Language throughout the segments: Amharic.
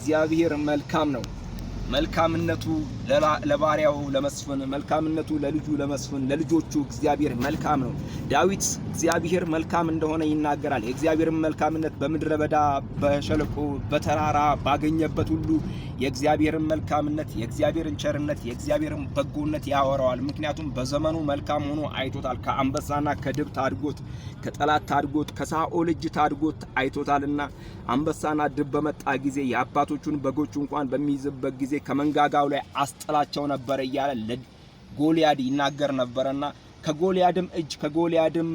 እግዚአብሔር መልካም ነው። መልካምነቱ ለባሪያው ለመስፍን፣ መልካምነቱ ለልጁ ለመስፍን፣ ለልጆቹ እግዚአብሔር መልካም ነው። ዳዊት እግዚአብሔር መልካም እንደሆነ ይናገራል። የእግዚአብሔርን መልካምነት በምድረ በዳ፣ በሸለቆ፣ በተራራ ባገኘበት ሁሉ የእግዚአብሔርን መልካምነት፣ የእግዚአብሔርን ቸርነት፣ የእግዚአብሔርን በጎነት ያወራዋል። ምክንያቱም በዘመኑ መልካም ሆኖ አይቶታል። ከአንበሳና ከድብ ታድጎት፣ ከጠላት ታድጎት፣ ከሳኦል እጅ ታድጎት አይቶታልና አንበሳና ድብ በመጣ ጊዜ የአባቶቹን በጎች እንኳን በሚይዝበት ጊዜ ከመንጋጋው ላይ አስጥላቸው ነበር እያለ ለጎልያድ ይናገር ነበርና ከጎልያድም እጅ ከጎልያድም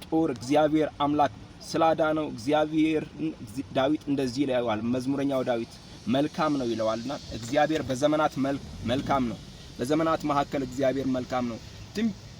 ጦር እግዚአብሔር አምላክ ስላዳነው እግዚአብሔር ዳዊት እንደዚህ ይለዋል። መዝሙረኛው ዳዊት መልካም ነው ይለዋልና እግዚአብሔር በዘመናት መልካም ነው። በዘመናት መካከል እግዚአብሔር መልካም ነው።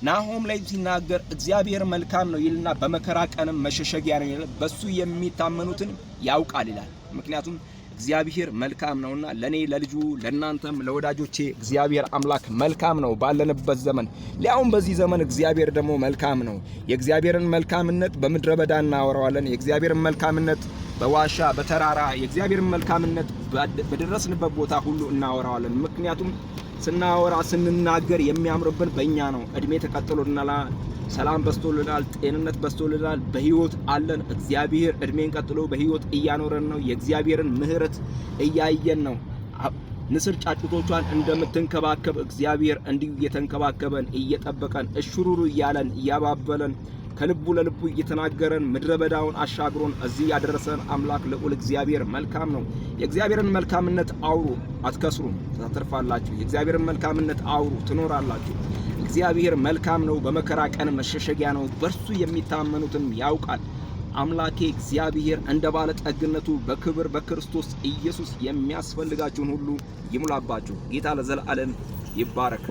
ናሆም ላይ ሲናገር እግዚአብሔር መልካም ነው ይልና በመከራ ቀንም መሸሸጊያ ነው ይላል። በሱ የሚታመኑትን ያውቃል ይላል። ምክንያቱም እግዚአብሔር መልካም ነውና ለኔ ለልጁ ለናንተም ለወዳጆቼ እግዚአብሔር አምላክ መልካም ነው። ባለንበት ዘመን ሊያውም በዚህ ዘመን እግዚአብሔር ደግሞ መልካም ነው። የእግዚአብሔርን መልካምነት በምድረ በዳ እናወራዋለን። የእግዚአብሔርን መልካምነት በዋሻ በተራራ፣ የእግዚአብሔርን መልካምነት በደረስንበት ቦታ ሁሉ እናወራዋለን። ምክንያቱም ስናወራ ስንናገር የሚያምርብን በእኛ ነው። እድሜ ተቀጥሎልናል፣ ሰላም በስቶልናል፣ ጤንነት በስቶልናል፣ በህይወት አለን። እግዚአብሔር እድሜን ቀጥሎ በህይወት እያኖረን ነው። የእግዚአብሔርን ምህረት እያየን ነው። ንስር ጫጩቶቿን እንደምትንከባከብ እግዚአብሔር እንዲሁ እየተንከባከበን እየጠበቀን እሽሩሩ እያለን እያባበለን ከልቡ ለልቡ እየተናገረን ምድረ በዳውን አሻግሮን እዚህ ያደረሰን አምላክ ልዑል እግዚአብሔር መልካም ነው። የእግዚአብሔርን መልካምነት አውሩ፣ አትከስሩም፣ ታተርፋላችሁ። የእግዚአብሔርን መልካምነት አውሩ፣ ትኖራላችሁ። እግዚአብሔር መልካም ነው። በመከራ ቀን መሸሸጊያ ነው። በርሱ የሚታመኑትን ያውቃል። አምላኬ እግዚአብሔር እንደ ባለ ጠግነቱ በክብር በክርስቶስ ኢየሱስ የሚያስፈልጋችሁን ሁሉ ይሙላባችሁ። ጌታ ለዘላለም ይባረክ።